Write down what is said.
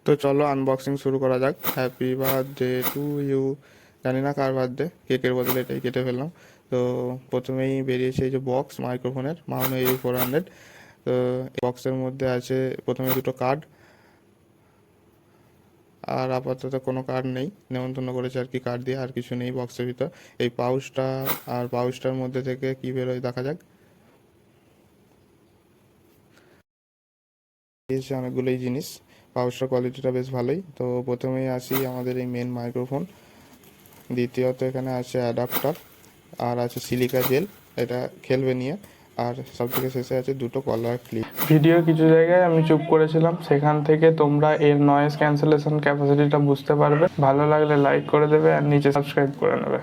তো চলো আনবক্সিং শুরু করা যাক। Happy birthday to you. জানি না কার বার্থডে, কেকের বদলে এটাই কেটে ফেললাম। তো প্রথমেই বেরিয়েছে এই যে বক্স মাইক্রোফোনের, মাওনো AU-400। তো এই বক্সের মধ্যে আছে প্রথমে দুটো কার্ড, আর আপাতত কোনো কার্ড নেই, নেমন্তন্ন করেছে আর কি কার্ড দিয়ে, আর কিছু নেই বক্সের ভিতর। এই পাউচটা, আর পাউচটার মধ্যে থেকে কি বেরোয় দেখা যাক। এসে অনেকগুলোই জিনিস, পাউচটার কোয়ালিটিটা বেশ ভালোই। তো প্রথমেই আসি আমাদের এই মেন মাইক্রোফোন, দ্বিতীয়ত এখানে আছে অ্যাডাপ্টার, আর আছে সিলিকা জেল, এটা খেলবে নিয়ে, আর সব থেকে শেষে আছে দুটো কলার ক্লিপ। ভিডিও কিছু জায়গায় আমি চুপ করেছিলাম, সেখান থেকে তোমরা এর নয়েজ ক্যান্সেলেশন ক্যাপাসিটিটা বুঝতে পারবে। ভালো লাগলে লাইক করে দেবে আর নিচে সাবস্ক্রাইব করে নেবে।